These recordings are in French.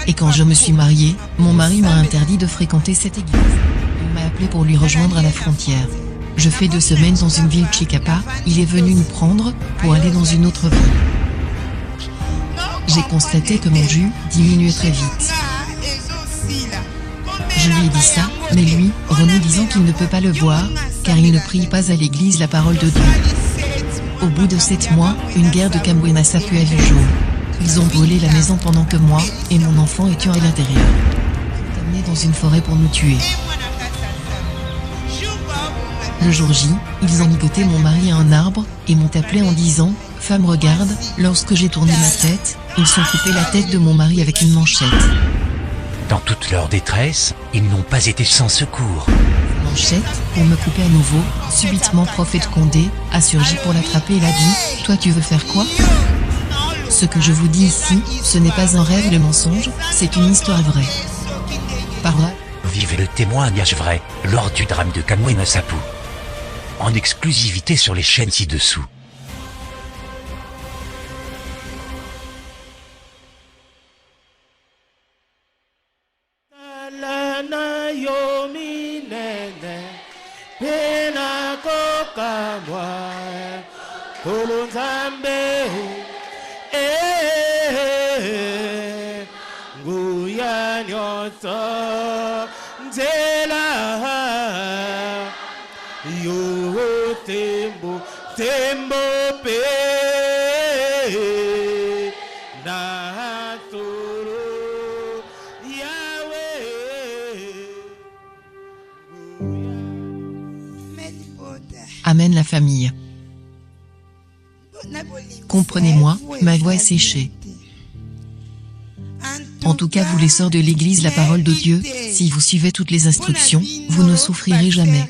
Et quand je me suis mariée, mon mari m'a interdit de fréquenter cette église. Il m'a appelé pour lui rejoindre à la frontière. Je fais 2 semaines dans une ville Chicapa, il est venu nous prendre, pour aller dans une autre ville. J'ai constaté que mon jus diminuait très vite. Je lui ai dit ça, mais lui, renie disant qu'il ne peut pas le voir, car il ne prie pas à l'église la parole de Dieu. Au bout de 7 mois, une guerre de Cambuena Sapu a vu jour. Ils ont brûlé la maison pendant que moi, et mon enfant étions à l'intérieur. Ils sont amenés dans une forêt pour nous tuer. Le jour J, ils ont ligoté mon mari à un arbre, et m'ont appelé en disant « Femme regarde », lorsque j'ai tourné ma tête, ils sont coupés la tête de mon mari avec une manchette. Dans toute leur détresse, ils n'ont pas été sans secours. Manchette, pour me couper à nouveau, subitement Prophète Condé a surgi pour l'attraper et l'a dit « Toi tu veux faire quoi ?» Ce que je vous dis ici, ce n'est pas un rêve le mensonge, c'est une histoire vraie. Par là, Vivez le témoignage vrai, lors du drame de Cambuena Sapu. En exclusivité sur les chaînes ci-dessous. Amen la famille. Comprenez-moi, ma voix est séchée. En tout cas vous les sœurs de l'église la parole de Dieu, si vous suivez toutes les instructions, vous ne souffrirez jamais.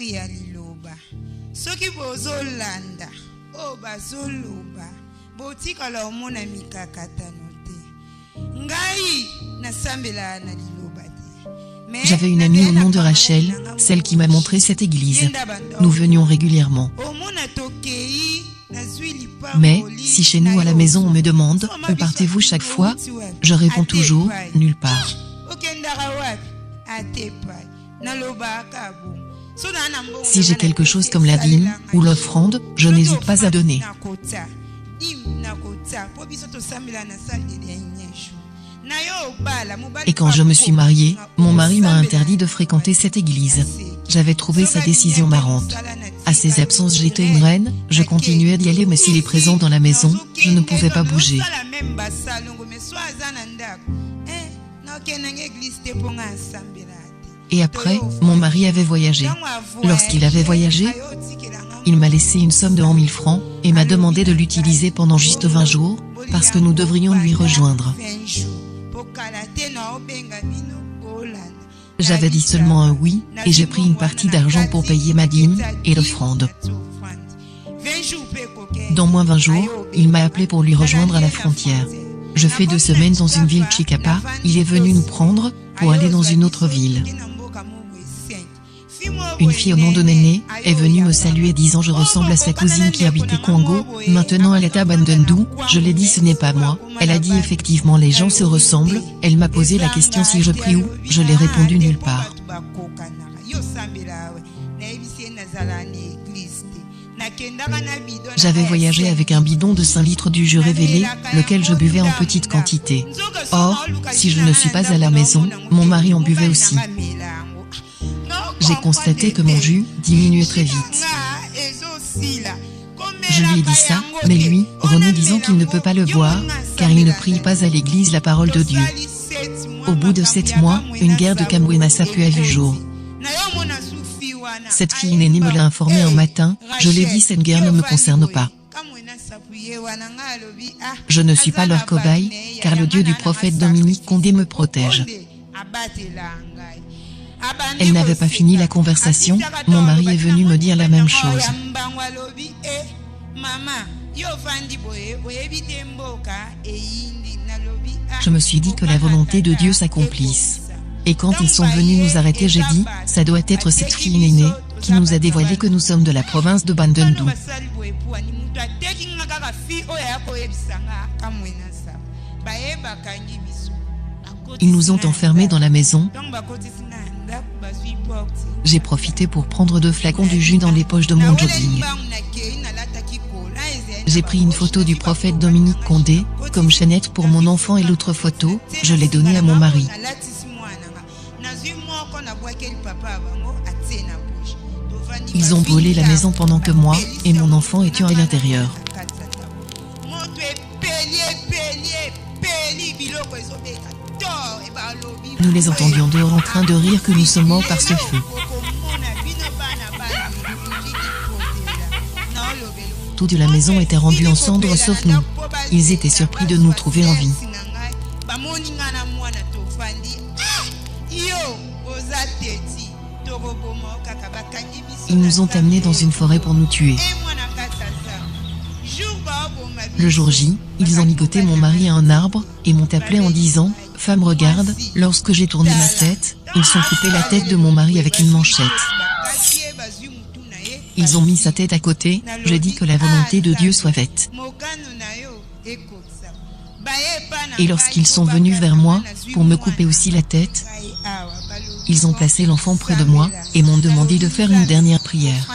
J'avais une amie au nom de Rachel, celle qui m'a montré cette église. Nous venions régulièrement. Mais, si chez nous à la maison on me demande « Où partez-vous chaque fois ?», je réponds toujours « Nulle part ». Si j'ai quelque chose comme la dîme ou l'offrande, je n'hésite pas à donner. Et quand je me suis mariée, mon mari m'a interdit de fréquenter cette église. J'avais trouvé sa décision marrante. À ses absences j'étais une reine, je continuais d'y aller mais s'il est présent dans la maison, je ne pouvais pas bouger. Et après, mon mari avait voyagé. Lorsqu'il avait voyagé, il m'a laissé une somme de 1 000 francs, et m'a demandé de l'utiliser pendant juste 20 jours, parce que nous devrions lui rejoindre. J'avais dit seulement un oui, et j'ai pris une partie d'argent pour payer ma dîme, et l'offrande. Dans moins 20 jours, il m'a appelé pour lui rejoindre à la frontière. Je fais 2 semaines dans une ville Chicapa, il est venu nous prendre, pour aller dans une autre ville. Une fille au nom de Néné est venue me saluer disant je ressemble à sa cousine qui habitait Congo, maintenant elle est à Bandundu, je l'ai dit ce n'est pas moi, elle a dit effectivement les gens se ressemblent, elle m'a posé la question si je prie où, je l'ai répondu nulle part. J'avais voyagé avec un bidon de 5 litres du jus révélé, lequel je buvais en petite quantité. Or, si je ne suis pas à la maison, mon mari en buvait aussi. J'ai constaté que mon jus diminuait très vite. Je lui ai dit ça, mais lui, renie disant qu'il ne peut pas le voir, car il ne prie pas à l'église la parole de Dieu. Au bout de 7 mois, une guerre de Cambuena Sapu a vu jour. Cette fille Néné me l'a informé un matin, je l'ai dit cette guerre ne me concerne pas. Je ne suis pas leur cobaye, car le Dieu du prophète Dominique Condé me protège. Elle n'avait pas fini la conversation, mon mari est venu me dire la même chose. Je me suis dit que la volonté de Dieu s'accomplisse. Et quand ils sont venus nous arrêter, j'ai dit, ça doit être cette fille Néné, qui nous a dévoilé que nous sommes de la province de Bandundu. Ils nous ont enfermés dans la maison. J'ai profité pour prendre 2 flacons du jus dans les poches de mon jogging. J'ai pris une photo du prophète Dominique Condé, comme chaînette pour mon enfant, et l'autre photo, je l'ai donnée à mon mari. Ils ont brûlé la maison pendant que moi et mon enfant étions à l'intérieur. Nous les entendions dehors en train de rire que nous sommes morts par ce feu. Toute la maison était rendue en cendres sauf nous. Ils étaient surpris de nous trouver en vie. Ils nous ont amenés dans une forêt pour nous tuer. Le jour J, ils ont ligoté mon mari à un arbre, et m'ont appelé en disant « Femme, regarde ». Lorsque j'ai tourné ma tête, ils ont coupé la tête de mon mari avec une manchette. Ils ont mis sa tête à côté, j'ai dit que la volonté de Dieu soit faite. Et lorsqu'ils sont venus vers moi, pour me couper aussi la tête, ils ont placé l'enfant près de moi, et m'ont demandé de faire une dernière prière.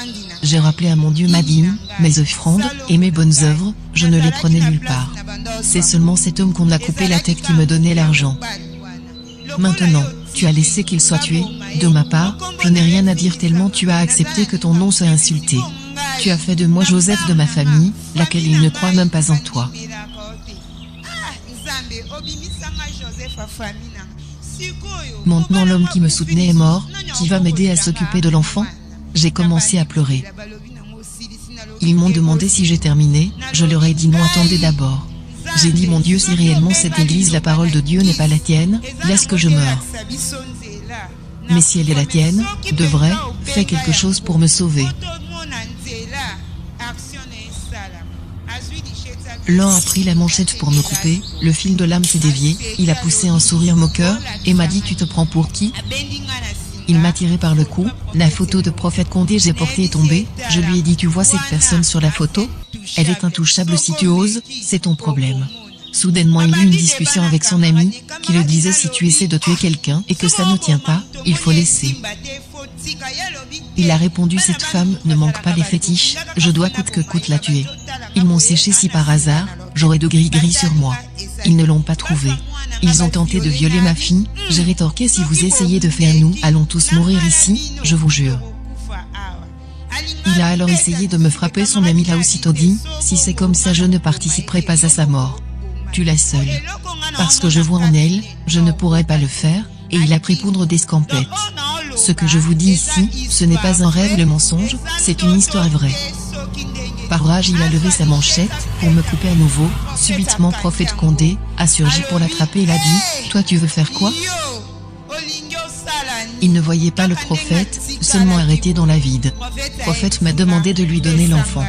J'ai rappelé à mon Dieu ma dîme, mes offrandes, et mes bonnes œuvres, je ne les prenais nulle part. C'est seulement cet homme qu'on a coupé la tête qui me donnait l'argent. Maintenant, tu as laissé qu'il soit tué, de ma part, je n'ai rien à dire tellement tu as accepté que ton nom soit insulté. Tu as fait de moi Joseph de ma famille, laquelle il ne croit même pas en toi. Maintenant l'homme qui me soutenait est mort, qui va m'aider à s'occuper de l'enfant? J'ai commencé à pleurer. Ils m'ont demandé si j'ai terminé, je leur ai dit non, attendez d'abord. J'ai dit mon Dieu, si réellement cette église, la parole de Dieu n'est pas la tienne, laisse que je meure. Mais si elle est la tienne, de vrai, fais quelque chose pour me sauver. L'un a pris la manchette pour me couper, le fil de lame s'est dévié, il a poussé un sourire moqueur, et m'a dit tu te prends pour qui? Il m'a tiré par le cou, la photo de prophète Condé j'ai portée est tombée, je lui ai dit tu vois cette personne sur la photo? Elle est intouchable, si tu oses, c'est ton problème. Soudainement il eut une discussion avec son ami, qui le disait si tu essaies de tuer quelqu'un et que ça ne tient pas, il faut laisser. Il a répondu cette femme ne manque pas les fétiches, je dois coûte que coûte la tuer. Ils m'ont séché si par hasard, j'aurais de gris-gris sur moi. Ils ne l'ont pas trouvé. Ils ont tenté de violer ma fille, j'ai rétorqué si vous essayez de faire nous allons tous mourir ici, je vous jure. Il a alors essayé de me frapper, son ami l'a aussitôt dit, si c'est comme ça je ne participerai pas à sa mort. Tu la seule. Parce que je vois en elle, je ne pourrai pas le faire, et il a pris poudre d'escampette. Ce que je vous dis ici, ce n'est pas un rêve, le mensonge, c'est une histoire vraie. Par rage il a levé sa manchette, pour me couper à nouveau, subitement prophète Condé, a surgi pour l'attraper et l'a dit, toi tu veux faire quoi? Il ne voyait pas le prophète, seulement arrêté dans la vide. Prophète m'a demandé de lui donner l'enfant.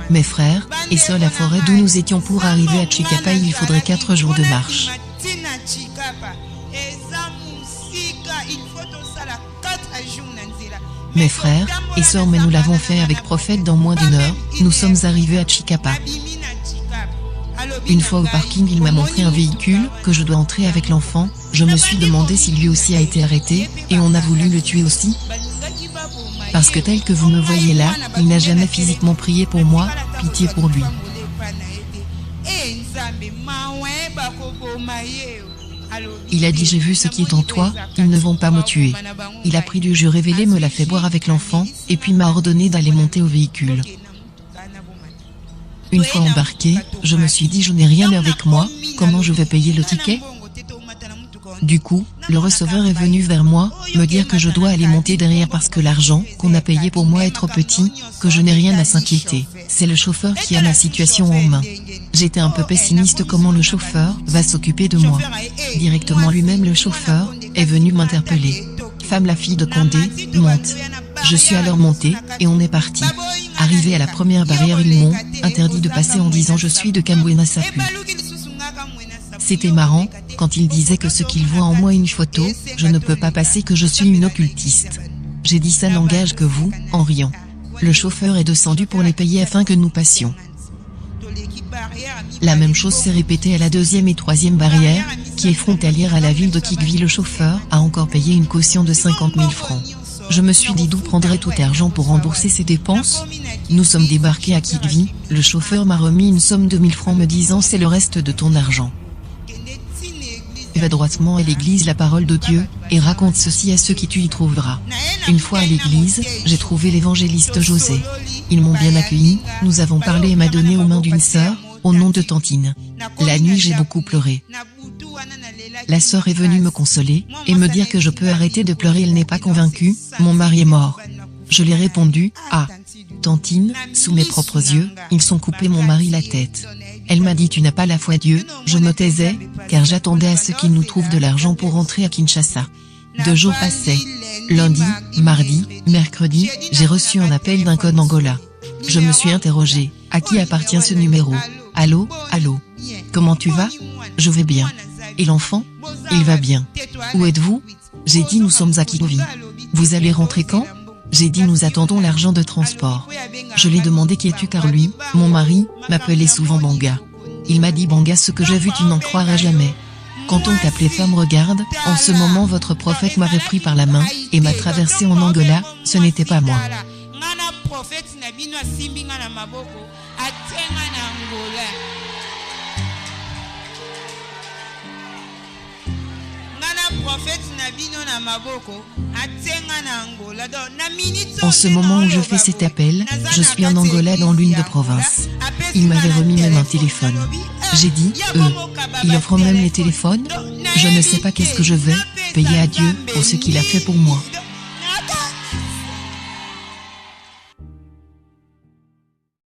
Mes frères, et seule la forêt d'où nous étions pour arriver à Chikapa il faudrait 4 jours de marche. Mes frères et sœurs, mais nous l'avons fait avec prophète dans moins d'1 heure, nous sommes arrivés à Chikapa. Une fois au parking il m'a montré un véhicule, que je dois entrer avec l'enfant, je me suis demandé si lui aussi a été arrêté, et on a voulu le tuer aussi. Parce que tel que vous me voyez là, il n'a jamais physiquement prié pour moi, pitié pour lui. Il a dit j'ai vu ce qui est en toi, ils ne vont pas me tuer. Il a pris du jus révélé, me l'a fait boire avec l'enfant, et puis m'a ordonné d'aller monter au véhicule. Une fois embarqué, je me suis dit je n'ai rien avec moi, comment je vais payer le ticket? Du coup, le receveur est venu vers moi, me dire que je dois aller monter derrière parce que l'argent qu'on a payé pour moi est trop petit, que je n'ai rien à s'inquiéter. C'est le chauffeur qui a ma situation en main. J'étais un peu pessimiste, comment le chauffeur va s'occuper de moi? Directement lui-même le chauffeur est venu m'interpeller. Femme, la fille de Condé, monte. Je suis alors montée, et on est parti. Arrivé à la première barrière ils m'ont interdit de passer en disant je suis de Kamwena Sapu. C'était marrant, quand il disait que ce qu'il voit en moi une photo, je ne peux pas passer, que je suis une occultiste. J'ai dit ça n'engage que vous, en riant. Le chauffeur est descendu pour les payer afin que nous passions. La même chose s'est répétée à la 2e et 3e barrière, qui est frontalière à la ville de Kikvi. Le chauffeur a encore payé une caution de 50 000 francs. Je me suis dit d'où prendrait tout argent pour rembourser ses dépenses. Nous sommes débarqués à Kikvi, le chauffeur m'a remis une somme de 1000 francs me disant c'est le reste de ton argent. Va droitement à l'église la parole de Dieu, et raconte ceci à ceux qui tu y trouveras. Une fois à l'église, j'ai trouvé l'évangéliste José. Ils m'ont bien accueilli, nous avons parlé et m'a donné aux mains d'une sœur, au nom de Tantine. La nuit j'ai beaucoup pleuré. La sœur est venue me consoler, et me dire que je peux arrêter de pleurer. Elle n'est pas convaincue, mon mari est mort. Je lui ai répondu, ah, Tantine, sous mes propres yeux, ils sont coupés mon mari la tête. Elle m'a dit tu n'as pas la foi Dieu, je me taisais, car j'attendais à ce qu'il nous trouve de l'argent pour rentrer à Kinshasa. 2 jours passaient. Lundi, mardi, mercredi, j'ai reçu un appel d'un code Angola. Je me suis interrogé, à qui appartient ce numéro? Allô, allô. Comment tu vas? Je vais bien. Et l'enfant? Il va bien. Où êtes-vous? J'ai dit nous sommes à Kikvi. Vous allez rentrer quand? J'ai dit nous attendons l'argent de transport. Je lui ai demandé qui es-tu car lui, mon mari, m'appelait souvent Banga. Il m'a dit Banga ce que j'ai vu tu n'en croiras jamais. Quand on t'appelait femme regarde, en ce moment votre prophète m'avait pris par la main, et m'a traversé en Angola, ce n'était pas moi. En ce moment où je fais cet appel, je suis en Angola dans l'une des provinces. Il m'avait remis même un téléphone. J'ai dit, il offre même les téléphones? Je ne sais pas qu'est-ce que je vais payer à Dieu pour ce qu'il a fait pour moi.